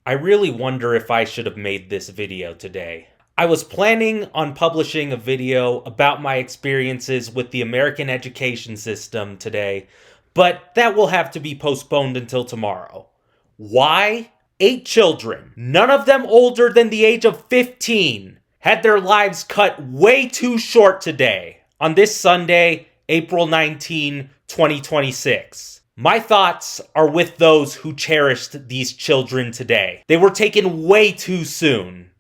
I really wonder if I should have made this video today. I was planning on publishing a video about my experiences with the American education system today, but that will have to be postponed until tomorrow. Why? 8 children, none of them older than the age of 15, had their lives cut way too short today, on this Sunday, April 19, 2026. My thoughts are with those who cherished these children today. They were taken way too soon,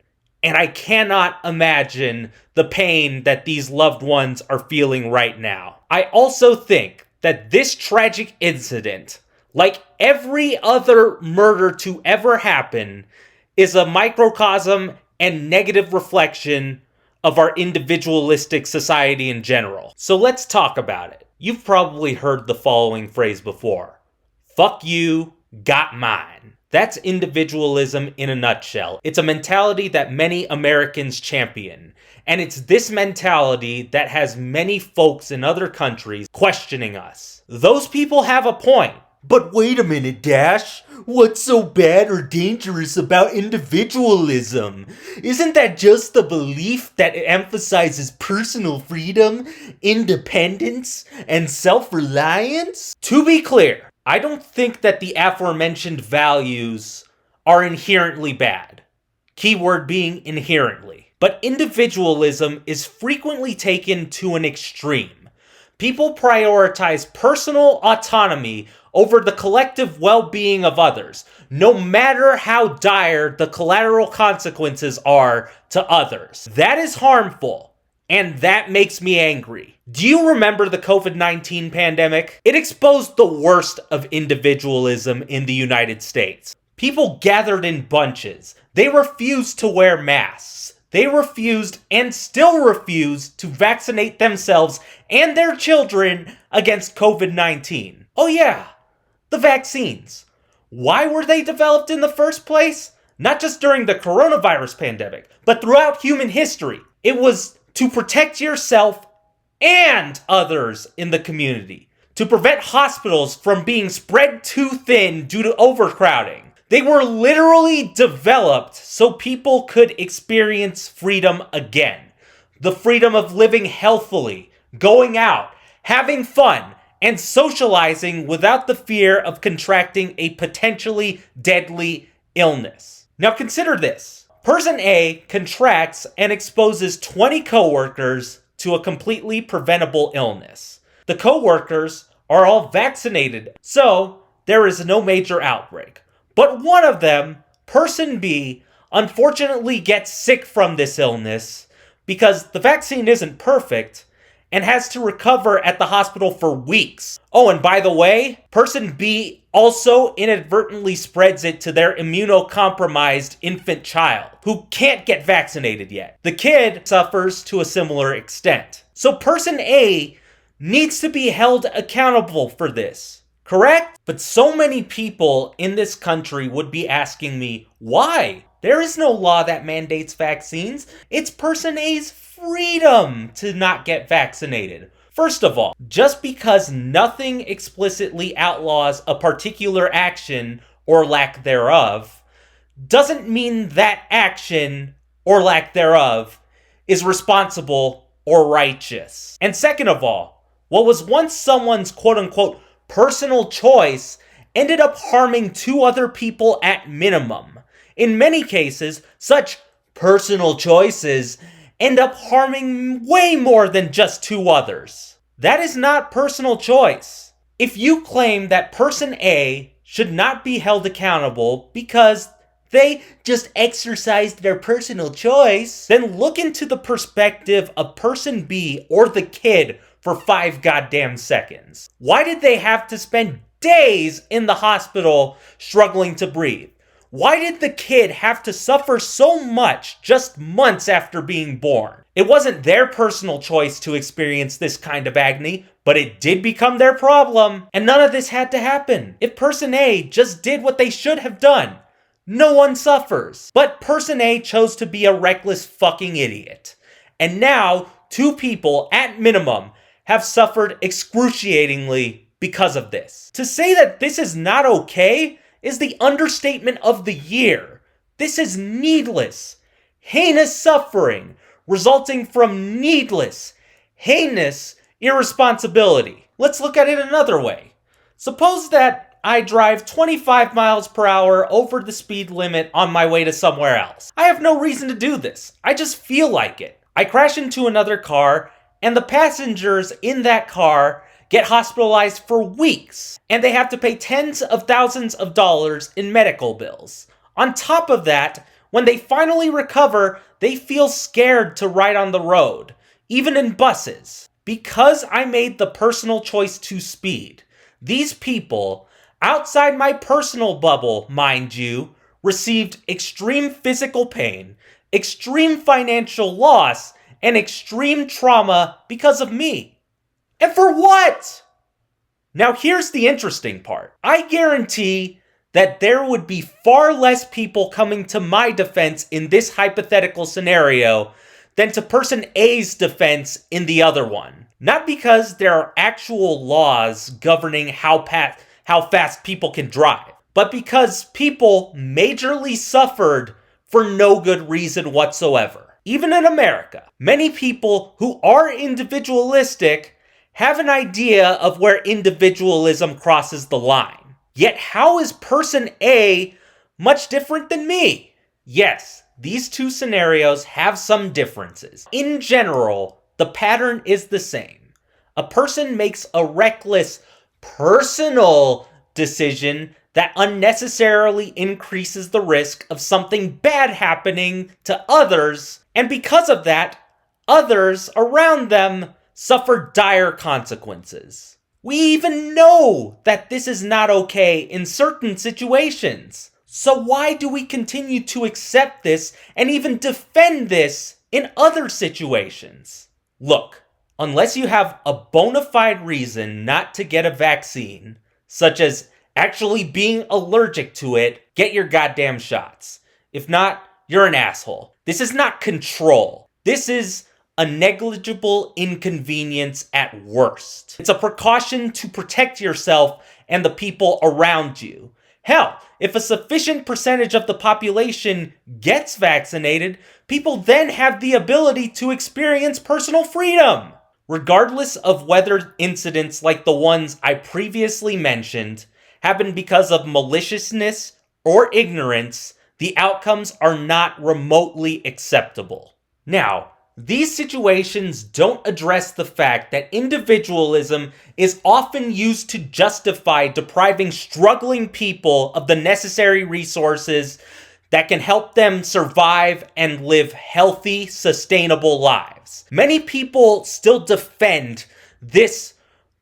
and I cannot imagine the pain that these loved ones are feeling right now. I also think that this tragic incident, like every other murder to ever happen, is a microcosm and negative reflection of our individualistic society in general. So let's talk about it. You've probably heard the following phrase before. Fuck you, got mine. That's individualism in a nutshell. It's a mentality that many Americans champion. And it's this mentality that has many folks in other countries questioning us. Those people have a point. But wait a minute, Dash. What's so bad or dangerous about individualism? Isn't that just the belief that it emphasizes personal freedom, independence, and self-reliance? To be clear, I don't think that the aforementioned values are inherently bad. Keyword being inherently. But individualism is frequently taken to an extreme. People prioritize personal autonomy over the collective well-being of others, no matter how dire the collateral consequences are to others. That is harmful, and that makes me angry. Do you remember the COVID-19 pandemic? It exposed the worst of individualism in the United States. People gathered in bunches. They refused to wear masks. They refused and still refuse to vaccinate themselves and their children against COVID-19. Oh yeah, the vaccines. Why were they developed in the first place? Not just during the coronavirus pandemic, but throughout human history. It was to protect yourself and others in the community, to prevent hospitals from being spread too thin due to overcrowding. They were literally developed so people could experience freedom again. The freedom of living healthily, going out, having fun, and socializing without the fear of contracting a potentially deadly illness. Now consider this. Person A contracts and exposes 20 coworkers to a completely preventable illness. The coworkers are all vaccinated, so there is no major outbreak. But one of them, person B, unfortunately gets sick from this illness because the vaccine isn't perfect and has to recover at the hospital for weeks. Oh, and by the way, person B also inadvertently spreads it to their immunocompromised infant child who can't get vaccinated yet. The kid suffers to a similar extent. So person A needs to be held accountable for this. Correct? But so many people in this country would be asking me, why? There is no law that mandates vaccines. It's person A's freedom to not get vaccinated. First of all, just because nothing explicitly outlaws a particular action or lack thereof, doesn't mean that action or lack thereof is responsible or righteous. And second of all, what was once someone's quote-unquote personal choice ended up harming 2 other people at minimum. In many cases, such personal choices end up harming way more than just 2 others. That is not personal choice. If you claim that person A should not be held accountable because they just exercised their personal choice, then look into the perspective of person B or the kid for 5 goddamn seconds. Why did they have to spend days in the hospital struggling to breathe? Why did the kid have to suffer so much just months after being born? It wasn't their personal choice to experience this kind of agony, but it did become their problem. And none of this had to happen. If person A just did what they should have done, no one suffers. But person A chose to be a reckless fucking idiot. And now, 2 people, at minimum, have suffered excruciatingly because of this. To say that this is not okay is the understatement of the year. This is needless, heinous suffering resulting from needless, heinous irresponsibility. Let's look at it another way. Suppose that I drive 25 miles per hour over the speed limit on my way to somewhere else. I have no reason to do this. I just feel like it. I crash into another car, and the passengers in that car get hospitalized for weeks, and they have to pay tens of thousands of dollars in medical bills. On top of that, when they finally recover, they feel scared to ride on the road, even in buses. Because I made the personal choice to speed, these people, outside my personal bubble, mind you, received extreme physical pain, extreme financial loss, and extreme trauma because of me. And for what? Now here's the interesting part. I guarantee that there would be far less people coming to my defense in this hypothetical scenario than to person A's defense in the other one. Not because there are actual laws governing how fast people can drive, but because people majorly suffered for no good reason whatsoever. Even in America, many people who are individualistic have an idea of where individualism crosses the line. Yet how is person A much different than me? Yes, these two scenarios have some differences. In general, the pattern is the same. A person makes a reckless, personal decision that unnecessarily increases the risk of something bad happening to others, and because of that, others around them suffer dire consequences. We even know that this is not okay in certain situations. So why do we continue to accept this and even defend this in other situations? Look, unless you have a bona fide reason not to get a vaccine, such as actually being allergic to it, get your goddamn shots. If not, you're an asshole. This is not control. This is a negligible inconvenience at worst. It's a precaution to protect yourself and the people around you. Hell, if a sufficient percentage of the population gets vaccinated, people then have the ability to experience personal freedom. Regardless of whether incidents like the ones I previously mentioned happen because of maliciousness or ignorance, the outcomes are not remotely acceptable. Now, these situations don't address the fact that individualism is often used to justify depriving struggling people of the necessary resources that can help them survive and live healthy, sustainable lives. Many people still defend this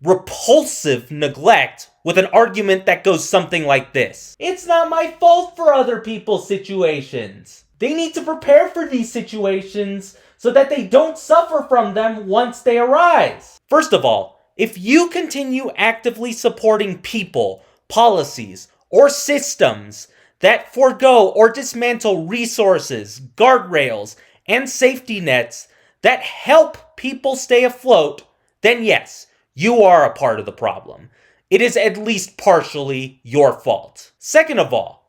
repulsive neglect with an argument that goes something like this. It's not my fault for other people's situations. They need to prepare for these situations so that they don't suffer from them once they arise. First of all, if you continue actively supporting people, policies, or systems that forego or dismantle resources, guardrails, and safety nets that help people stay afloat, then yes, you are a part of the problem. It is at least partially your fault. Second of all,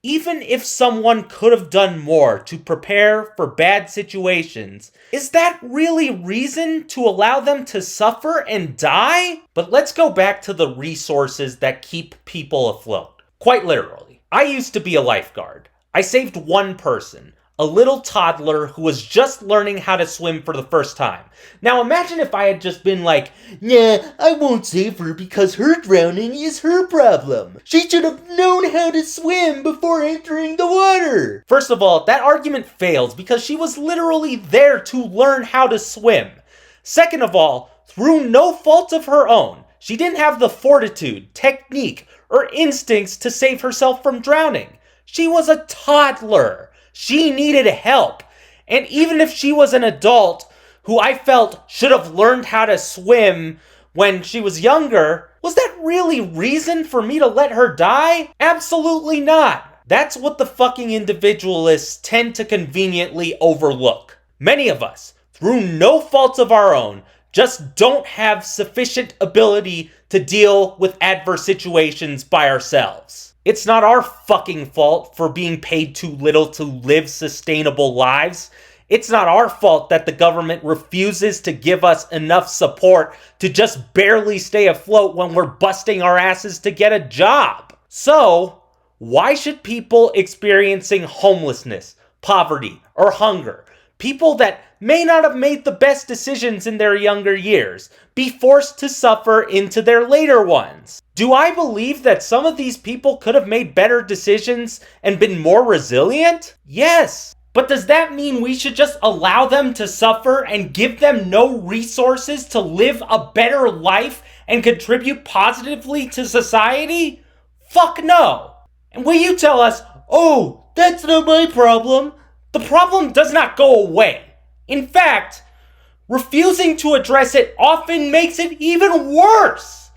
even if someone could have done more to prepare for bad situations, is that really reason to allow them to suffer and die? But let's go back to the resources that keep people afloat. Quite literally, I used to be a lifeguard. I saved one person, a little toddler who was just learning how to swim for the first time. Now imagine if I had just been like, "Nah, I won't save her because her drowning is her problem. She should have known how to swim before entering the water." First of all, that argument fails because she was literally there to learn how to swim. Second of all, through no fault of her own, she didn't have the fortitude, technique, or instincts to save herself from drowning. She was a toddler. She needed help. And even if she was an adult who I felt should have learned how to swim when she was younger, was that really reason for me to let her die? Absolutely not. That's what the fucking individualists tend to conveniently overlook. Many of us, through no fault of our own, just don't have sufficient ability to deal with adverse situations by ourselves. It's not our fucking fault for being paid too little to live sustainable lives. It's not our fault that the government refuses to give us enough support to just barely stay afloat when we're busting our asses to get a job. So, why should people experiencing homelessness, poverty, or hunger, people that may not have made the best decisions in their younger years, be forced to suffer into their later ones? Do I believe that some of these people could have made better decisions and been more resilient? Yes. But does that mean we should just allow them to suffer and give them no resources to live a better life and contribute positively to society? Fuck no. And will you tell us, oh, that's not my problem? The problem does not go away. In fact, refusing to address it often makes it even worse.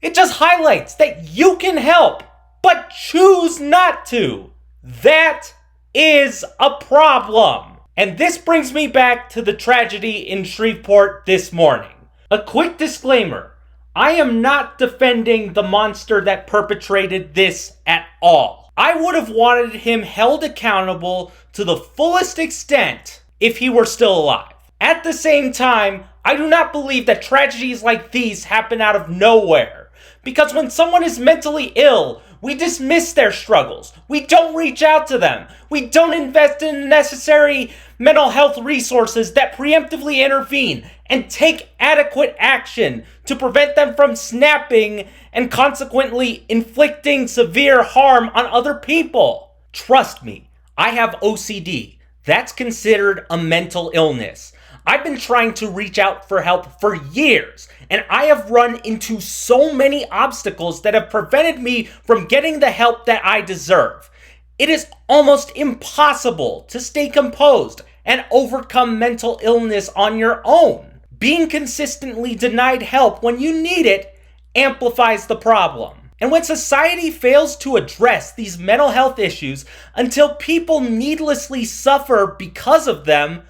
It just highlights that you can help, but choose not to. That is a problem. And this brings me back to the tragedy in Shreveport this morning. A quick disclaimer. I am not defending the monster that perpetrated this at all. I would have wanted him held accountable to the fullest extent if he were still alive. At the same time, I do not believe that tragedies like these happen out of nowhere. Because when someone is mentally ill, we dismiss their struggles. We don't reach out to them. We don't invest in the necessary mental health resources that preemptively intervene and take adequate action to prevent them from snapping and consequently inflicting severe harm on other people. Trust me, I have OCD. That's considered a mental illness. I've been trying to reach out for help for years, and I have run into so many obstacles that have prevented me from getting the help that I deserve. It is almost impossible to stay composed and overcome mental illness on your own. Being consistently denied help when you need it amplifies the problem. And when society fails to address these mental health issues until people needlessly suffer because of them,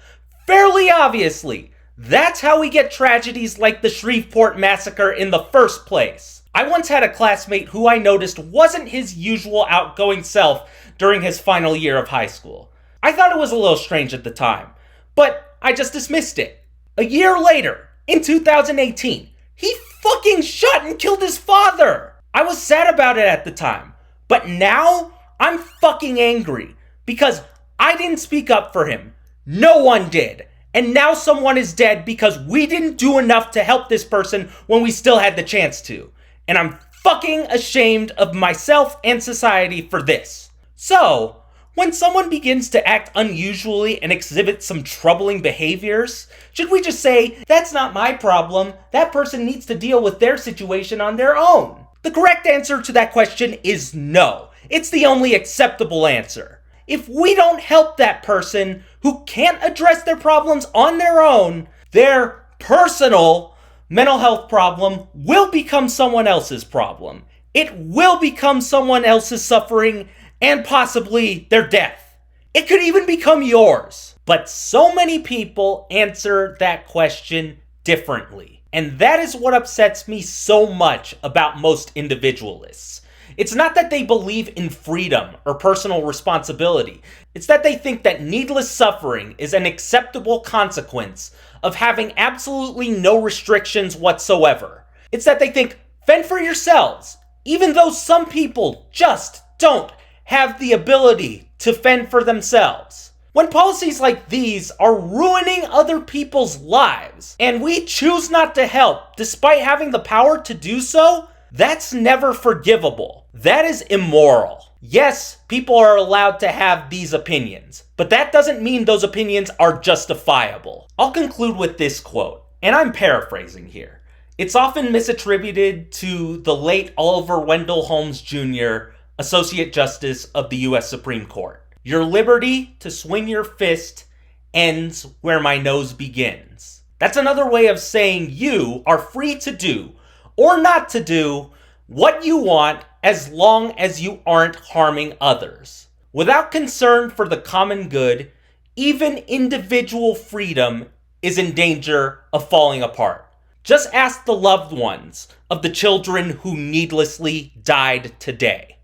fairly obviously, that's how we get tragedies like the Shreveport massacre in the first place. I once had a classmate who I noticed wasn't his usual outgoing self during his final year of high school. I thought it was a little strange at the time, but I just dismissed it. A year later, in 2018, he fucking shot and killed his father! I was sad about it at the time, but now I'm fucking angry because I didn't speak up for him. No one did. And now someone is dead because we didn't do enough to help this person when we still had the chance to. And I'm fucking ashamed of myself and society for this. So, when someone begins to act unusually and exhibit some troubling behaviors, should we just say, that's not my problem, that person needs to deal with their situation on their own? The correct answer to that question is no. It's the only acceptable answer. If we don't help that person who can't address their problems on their own, their personal mental health problem will become someone else's problem. It will become someone else's suffering and possibly their death. It could even become yours. But so many people answer that question differently. And that is what upsets me so much about most individualists. It's not that they believe in freedom or personal responsibility. It's that they think that needless suffering is an acceptable consequence of having absolutely no restrictions whatsoever. It's that they think, fend for yourselves, even though some people just don't have the ability to fend for themselves. When policies like these are ruining other people's lives, and we choose not to help despite having the power to do so, that's never forgivable. That is immoral. Yes, people are allowed to have these opinions, but that doesn't mean those opinions are justifiable. I'll conclude with this quote, and I'm paraphrasing here. It's often misattributed to the late Oliver Wendell Holmes Jr., Associate Justice of the U.S. Supreme Court. Your liberty to swing your fist ends where my nose begins. That's another way of saying you are free to do or not to do what you want as long as you aren't harming others. Without concern for the common good, even individual freedom is in danger of falling apart. Just ask the loved ones of the children who needlessly died today.